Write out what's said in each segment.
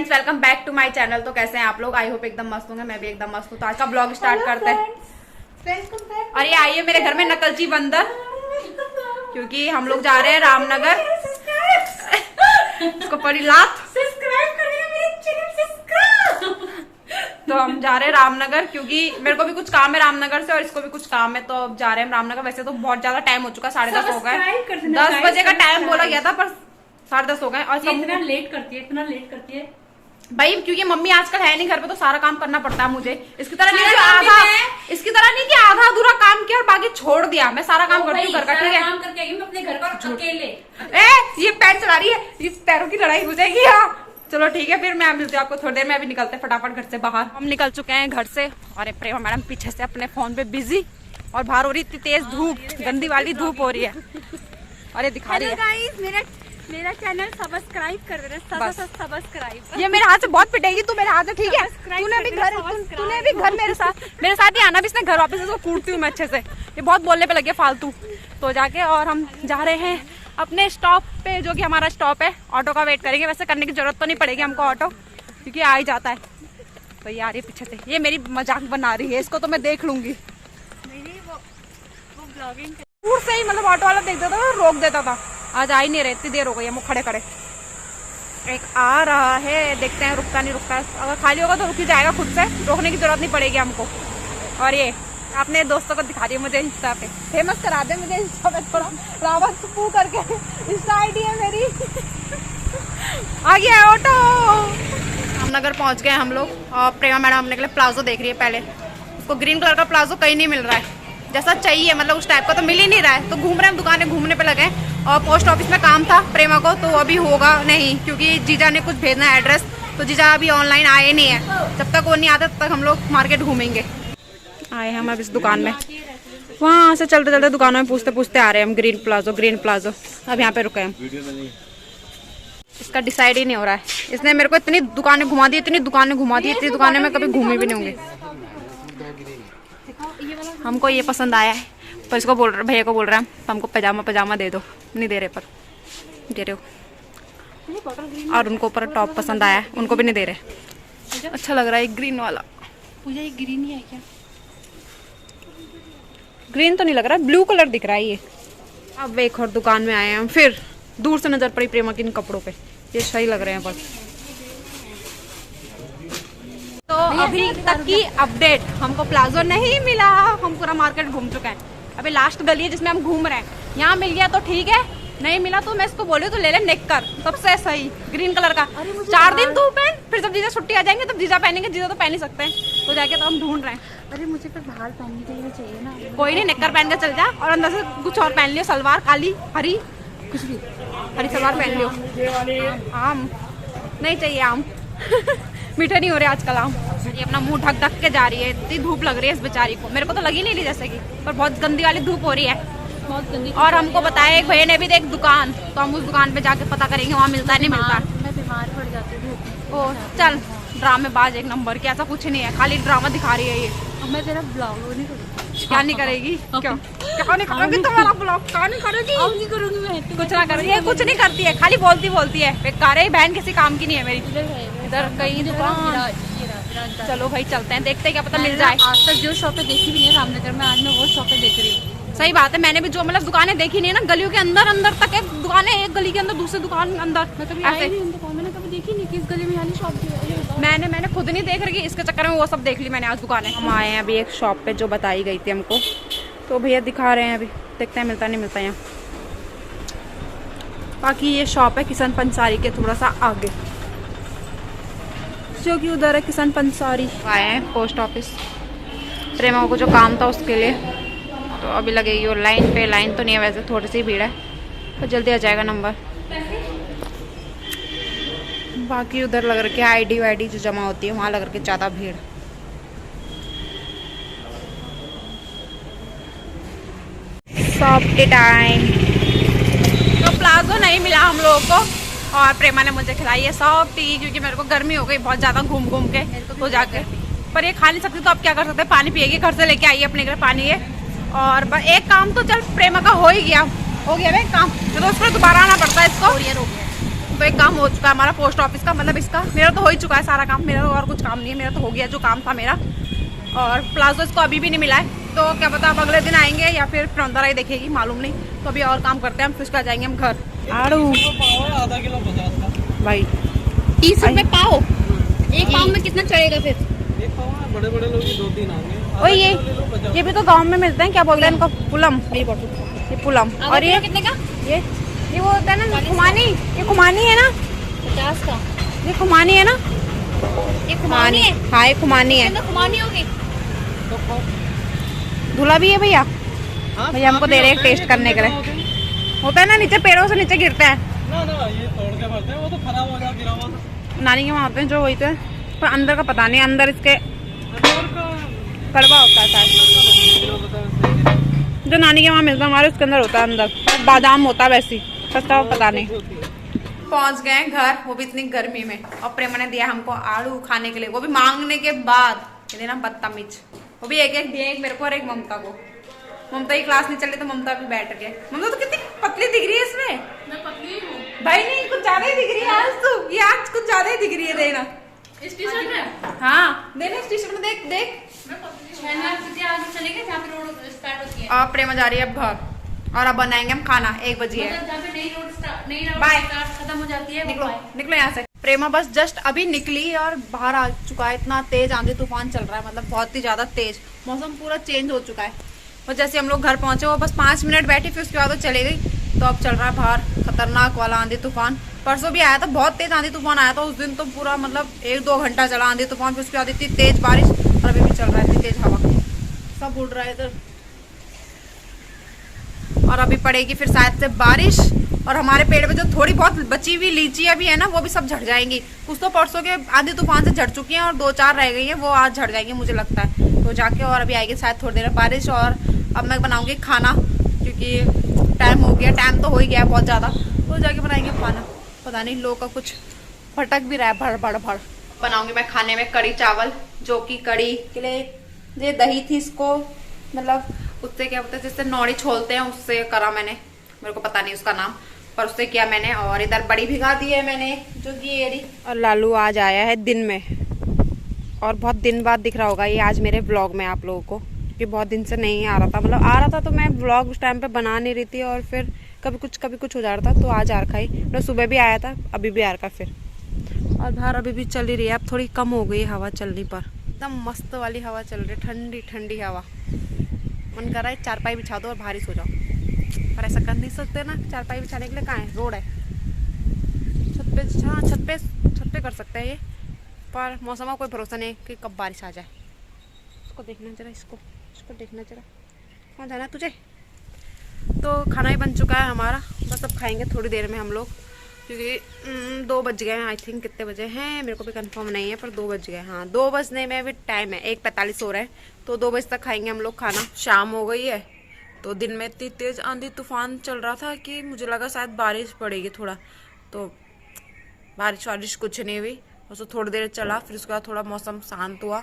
Friends, welcome back to my channel. तो कैसे हैं आप लोग? आई होप एकदम मस्त होंगे। मैं भी एकदम मस्त हूँ। तो आज का ब्लॉग स्टार्ट करते हैं। और ये आई है मेरे घर में नकलची बंदर, क्योंकि हम लोग जा रहे हैं रामनगर। इसको पड़ी लात। तो हम जा रहे हैं रामनगर, क्योंकि मेरे को भी कुछ काम है रामनगर से और इसको भी कुछ काम है। तो अब जा रहे हैं रामनगर। वैसे तो बहुत ज्यादा टाइम हो चुका, 10:30 हो गए। 10 बजे का टाइम बोला गया था, पर 10:30 हो गए। और इतना लेट करती है भाई, क्योंकि मम्मी आजकल है नहीं घर पे, तो सारा काम करना पड़ता है मुझे। इसकी तरह नहीं कि आधा अधूरा काम किया और बाकी छोड़ दिया। मैं सारा काम करती हूँ घर का, ठीक है? काम करके आई मैं अपने घर पर अकेले। ये पैर चला रही है, ये पैरों की लड़ाई हो जाएगी। चलो ठीक है, फिर मैं मिलती हूँ आपको थोड़ी देर में। अभी निकलते हैं फटाफट घर से बाहर। हम निकल चुके हैं घर से। और प्रेमा मैडम पीछे से अपने फोन पे बिजी, और बाहर हो रही इतनी तेज धूप, गंदी वाली धूप हो रही है। और ये दिखा रही है मेरा चैनल सब्सक्राइब कर देना, सब्सक्राइब। ये मेरे हाथ से बहुत पिटेगी तू, मेरे हाथ से, ठीक है? तूने भी घर मेरे साथ ही आना भी। इसने घर वापस इसको कूटती हूँ मैं अच्छे से। ये बहुत बोलने पे लगे फालतू। तो जाके और हम जा रहे हैं अपने स्टॉप पे, जो कि हमारा स्टॉप है। ऑटो का वेट करेंगे। वैसे करने की जरूरत तो नहीं पड़ेगी हमको ऑटो, क्योंकि आ ही जाता है। तो ये आ रही है पीछे से, ये मेरी मजाक बना रही है। इसको तो मैं देख लूंगी। वो ब्लॉगिंग दूर से ही मतलब ऑटो वाला देखता था, रोक देता था। आज आ ही नहीं रहे, इतनी देर हो गई है वो खड़े खड़े। एक आ रहा है, देखते हैं रुकता नहीं रुकता है। अगर खाली होगा तो रुक ही जाएगा खुद से, रोकने की जरूरत नहीं पड़ेगी हमको। और ये अपने दोस्तों को दिखा रही है मुझे इंस्टा पे, फेमस करा दे मुझे इंस्टा पे थोड़ा। रावत पू करके इंस्टा आईडी है मेरी। आ गया ऑटो। रामनगर पहुंच गए हम लोग। और प्रेमा मैडम अपने के लिए प्लाजो देख रही है। पहले उसको ग्रीन कलर का प्लाजो कहीं नहीं मिल रहा है जैसा चाहिए, मतलब उस टाइप का तो मिल ही नहीं रहा है। तो घूम रहे हैं, दुकानें घूमने पे लगे। और पोस्ट ऑफिस में काम था प्रेमा को, तो अभी होगा नहीं, क्योंकि जीजा ने कुछ भेजना है एड्रेस। तो जीजा अभी ऑनलाइन आए नहीं है। जब तक वो नहीं आता तब तक हम लोग मार्केट घूमेंगे। आए हम अब इस दुकान में, वहाँ से चलते चलते दुकानों में पूछते पूछते आ रहे हैं हम। Green palazzo. अब यहाँ पे रुके हम। इसका डिसाइड ही नहीं हो रहा है। इसने मेरे को इतनी दुकानें घुमा दी, इतनी दुकानें में कभी घूमी भी नहीं होंगी। हमको ये पसंद आया है, पर इसको बोल रहे, भैया को बोल रहा है हमको पजामा दे दो। नहीं दे रहे, पर दे रहे हो। और उनको ऊपर टॉप पसंद आया है, उनको भी नहीं दे रहे। अच्छा लग रहा है ग्रीन वाला। पूजा, ये ग्रीन ही है क्या? ग्रीन तो नहीं लग रहा, ब्लू कलर दिख रहा है ये। अब एक और दुकान में आए हैं हम। फिर दूर से नजर पड़ी प्रेमा की इन कपड़ों पे, ये सही लग रहे हैं बस। तो अभी तक की अपडेट, हमको प्लाजो नहीं मिला। हम पूरा मार्केट घूम चुके हैं। अभी लास्ट गली है जिसमें हम घूम रहे हैं। यहाँ मिल गया तो ठीक है, नहीं मिला तो मैं इसको बोली तो ले ले नेकर, सबसे सही ग्रीन कलर का। 4 दिन तू पहन, फिर जब जीजा छुट्टी आ जाएंगे तब जीजा पहनेंगे। जीजा तो पहन ही सकते हैं, तो जाके तो हम ढूंढ रहे हैं। अरे मुझे फिर बाहर पहनने के लिए चाहिए ना। कोई नहीं, नेकर पहन के चल जा और अंदर से कुछ और पहन लियो, सलवार काली हरी, कुछ भी हरी सलवार पहन लियो। आम नहीं चाहिए, आम। मीठे नहीं हो रहे आजकल आम। ये अपना मुंह ढक ढक के जा रही है, इतनी धूप लग रही है इस बेचारी को। मेरे को तो लगी नहीं रही जैसे कि, पर बहुत गंदी वाली धूप हो रही है, बहुत गंदी। और हमको बताया एक भैया ने भी देख दुकान, तो हम उस दुकान पे जाके पता करेंगे वहाँ मिलता है नहीं मिलता। मैं बीमार पड़ जाती हूँ। ओ चल, ड्रामेबाज एक नंबर की। ऐसा कुछ नहीं है, खाली ड्रामा दिखा रही है ये। मैं तेरा ब्लॉग नहीं करूँगी। क्या नहीं करेगी? क्यों क्या नहीं करोगी तुम्हारा ब्लॉग? क्या नहीं करेगी? अब नहीं करूँगी मैं। कुछ ना करेगी, ये कुछ नहीं करती है, खाली बोलती है। बेकार है, बहन किसी काम की नहीं है मेरी। इधर कहीं दुकान। चलो भाई चलते हैं, देखते हैं क्या पता मिल जाए। आज तक जो शॉपें देखी भी नहीं है रामनगर में, आज मैं वो शॉपें देख रही हूँ। सही बात है, मैंने भी जो मतलब दुकानें देखी नहीं है ना, गलियों के अंदर तक है दुकानें। एक गली के अंदर दूसरी दुकान अंदर। मैं कभी आई नहीं उन दुकान, मैंने कभी देखी नहीं किस गली में वाली शॉप थी। मैंने खुद नहीं देख रही, इसके चक्कर में वो सब देख ली मैंने आज दुकानें। हम आए हैं अभी एक शॉप पे जो बताई गई थी हमको, तो भैया दिखा रहे हैं। अभी देखते हैं मिलता नहीं मिलता यहाँ। बाकी ये शॉप है किशन पंसारी के थोड़ा सा आगे, जो कि उधर है किशन पंसारी। आए हैं पोस्ट ऑफिस, प्रेमा को जो काम था उसके लिए। तो अभी लगेगी वो लाइन पे। लाइन तो नहीं है वैसे, थोड़ी सी भीड़ है, तो जल्दी आ जाएगा नंबर। बाकी उधर लग रहा है आईडी वाईडी जो जमा होती है, वहाँ लग रहा है ज़्यादा भीड़। शॉप के टाइम तो प्लाजो नहीं मिला हम लोगों को, और प्रेमा ने मुझे खिलाई है सॉफ्ट टी, क्योंकि मेरे को गर्मी हो गई बहुत ज़्यादा घूम के तो जाके। पर ये खा नहीं सकती, तो अब क्या कर सकते हैं, पानी पिएगी। घर से लेके आई है अपने घर पानी है। और एक काम तो चल प्रेमा का हो गया भाई काम, तो उसको दोबारा आना पड़ता है इसको। तो एक काम हो चुका है हमारा पोस्ट ऑफिस का, मतलब इसका मेरा तो हो ही चुका है सारा काम, मेरा तो और कुछ काम नहीं है, मेरा तो हो गया जो काम था मेरा। और प्लाजो इसको अभी भी नहीं मिला है, तो क्या पता अब अगले दिन आएंगे या फिर फ्रंदर आई देखेगी, मालूम नहीं। तो अभी और काम करते हैं हम, फिर उसके बाद जाएंगे हम घर। आड़ू आधा किलो 50 का भाई 30 रुपए पाव। एक पाव में कितना चढ़ेगा फिर? एक पाव है, बड़े बड़े लोग 2-3 आएंगे। वही ये भी तो गाँव में मिलते हैं, क्या बोलते हैं इनको, पुलम, ये पुलम। और ये कितने का? ये वो होता है ना खुमानी, ये खुमानी है ना, 50 का। ये खुमानी है ना, ये खुमानी है? हाँ ये खुमानी है। कितना खुमानी होगी? धुला भी है भैया, हाँ, भैया हमको दे रहे हैं टेस्ट करने के लिए। होता है ना नीचे पेड़ों से नीचे गिरता है, ना ये तोड़ के भरते हैं, वो तो खराब हो जाए गिरा हुआ था। नानी के वहाँ होते हैं जो वही तो, पर अंदर का पता नहीं, अंदर इसके और का कड़वा होता है शायद, जो नानी के वहाँ मिलता है हमारे उसके अंदर होता है, अंदर बादाम होता है वैसी, सस्ता पता नहीं। पहुंच गए घर, वो भी इतनी गर्मी में, और प्रेमा ने दिया हमको आड़ू खाने के लिए, वो भी मांगने के बाद। ये देना बदतमीज, वो भी एक एक दिए, एक मेरे को और एक ममता को। ममता की क्लास नहीं चल रही तो ममता भी बैठ गए। ममता तो कितनी पतली दिख रही है इसमें। मैं पतली हूँ भाई नहीं, कुछ ज्यादा ही दिख रही है आज तू, ये आज कुछ ज्यादा ही दिख रही है। देना इस टी-शर्ट में। हाँ देना इस टी-शर्ट में, देख देख। आगे चलेंगे जहाँ पे रोड स्टार्ट होती है। और प्रेमा जा रही है अब घर, और अब बनाएंगे हम खाना, 1 बजे है। जहाँ पे नई रोड बाय। खत्म हो जाती है। निकलो निकलो यहाँ से। प्रेमा बस जस्ट अभी निकली और बाहर आ चुका है। इतना तेज आंधी तूफान चल रहा है, मतलब बहुत ही ज्यादा तेज, मौसम पूरा चेंज हो चुका है। और जैसे हम लोग घर पहुंचे, वो बस 5 मिनट बैठी, फिर उसके बाद वो चले गई। तो अब चल रहा है बाहर खतरनाक वाला आंधी तूफान। परसों भी आया था, बहुत तेज आंधी तूफान आया था उस दिन, तो पूरा मतलब 1-2 घंटा चला आंधी तूफान, फिर उसके बाद इतनी तेज बारिश, और अभी भी चल रहा है इतनी तेज हवा, सब उड़ रहा है इधर। और अभी पड़ेगी फिर शायद से बारिश, और हमारे पेड़ में जो थोड़ी बहुत बची हुई लीचियाँ भी है ना, वो भी सब झड़ जाएंगी। कुछ तो परसों के आंधी तूफान से झड़ चुकी हैं, और 2-4 रह गई हैं, वो आज झड़ जाएंगी मुझे लगता है। तो जाके और अभी आएगी शायद थोड़ी देर में बारिश, और अब मैं बनाऊंगी खाना, क्योंकि टाइम हो गया, टाइम तो हो ही गया बहुत ज़्यादा। तो जाके बनाएंगे खाना। पता नहीं लोग का कुछ फटक भी रहा है, भड़ भड़ भड़। बनाऊंगी मैं खाने में कड़ी चावल, जो कि कड़ी के लिए ये दही थी, इसको मतलब उससे क्या बोलते हैं, जिससे नौड़ी छोलते हैं, उससे करा मैंने, मेरे को पता नहीं उसका नाम, पर उससे किया मैंने। और इधर बड़ी भिगा दी है मैंने, जो कि ये रही। और लालू आज आया है दिन में, और बहुत दिन बाद दिख रहा होगा ये आज मेरे व्लॉग में आप लोगों को, क्योंकि बहुत दिन से नहीं आ रहा था। मतलब आ रहा था तो मैं व्लॉग उस टाइम पे बना नहीं रही थी, और फिर कभी कुछ हो जा रहा था, तो आज आ रखा ही। मतलब सुबह भी आया था, अभी भी आ रखा फिर। और बाहर अभी भी चल ही रही है, अब थोड़ी कम हो गई हवा चलने पर, एकदम मस्त वाली हवा चल रही है, ठंडी ठंडी हवा। मन कर रहा है चारपाई बिछा दो और बाहर ही सो जाओ, पर ऐसा कर नहीं सकते ना। चारपाई बिछाने के लिए कहाँ है, रोड है, छत पे। हाँ छत पे कर सकते हैं ये, पर मौसम का कोई भरोसा नहीं कि कब बारिश आ जाए। इसको देखना जरा, इसको देखना जरा, कहाँ जाना है तुझे। तो खाना ही बन चुका है हमारा, बस अब खाएंगे थोड़ी देर में हम लोग, क्योंकि 2 बज गए हैं आई थिंक। कितने बजे हैं मेरे को भी कंफर्म नहीं है, पर 2 बज गए। हाँ 2 बजने में भी टाइम है, 1:45 हो रहा है, तो 2 बजे तक खाएंगे हम लोग खाना। शाम हो गई है, तो दिन में इतनी तेज आंधी तूफान चल रहा था कि मुझे लगा शायद बारिश पड़ेगी थोड़ा, तो बारिश कुछ नहीं हुई। उसको थोड़ी देर चला, फिर उसके बाद थोड़ा मौसम शांत हुआ,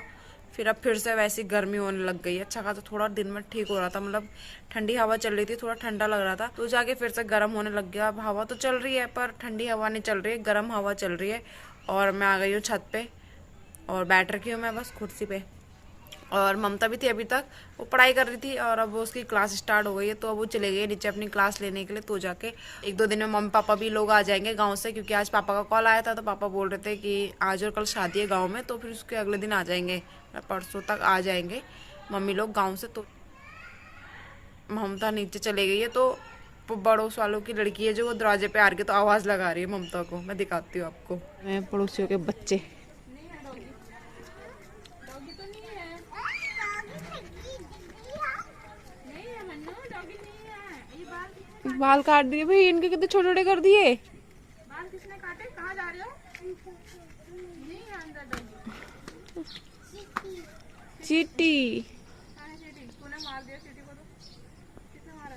फिर अब फिर से वैसी गर्मी होने लग गई। अच्छा खासा थोड़ा दिन में ठीक हो रहा था, मतलब ठंडी हवा चल रही थी, थोड़ा ठंडा लग रहा था, तो जाके फिर से गर्म होने लग गया। अब हवा तो चल रही है, पर ठंडी हवा नहीं चल रही है, गर्म हवा चल रही है। और मैं आ गई हूँ छत पे, और बैठ रखी हूँ मैं बस कुर्सी पे। और ममता भी थी अभी तक, वो पढ़ाई कर रही थी, और अब उसकी क्लास स्टार्ट हो गई है, तो अब वो चले गए नीचे अपनी क्लास लेने के लिए। तो जाके 1-2 दिन में मम्मी पापा भी लोग आ जाएंगे गांव से, क्योंकि आज पापा का कॉल आया था, तो पापा बोल रहे थे कि आज और कल शादी है गांव में, तो फिर उसके अगले दिन आ जाएंगे, परसों तक आ जाएंगे मम्मी लोग गाँव से। तो ममता नीचे चले गई है, तो पड़ोस वालों की लड़की है जो वो दरवाजे पे आ रही है, तो आवाज़ लगा रही है ममता को। मैं दिखाती हूँ आपको, मैं पड़ोसियों के बच्चे। बाल काट दिए भाई इनके, कितने छोटे छोटे कर दिए। बाल किसने काटे? कहाँ जा रहे हो? नहीं अंदर डॉगी। चीटी तूने मार दिया चीटी को, तो किसने मारा?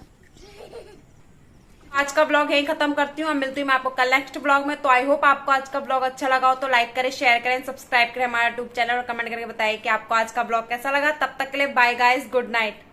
आज का ब्लॉग यही खत्म करती हूँ, मैं मिलती हूँ मैं आपको कल नेक्स्ट ब्लॉग में। तो आई होप आपको आज का ब्लॉग अच्छा लगा हो, तो लाइक करें, शेयर करें, सब्सक्राइब करें हमारा यूट्यूब चैनल, और कमेंट करके बताइए कि आपको आज का ब्लॉग कैसा लगा। तब तक के लिए बाय गाइस, गुड नाइट।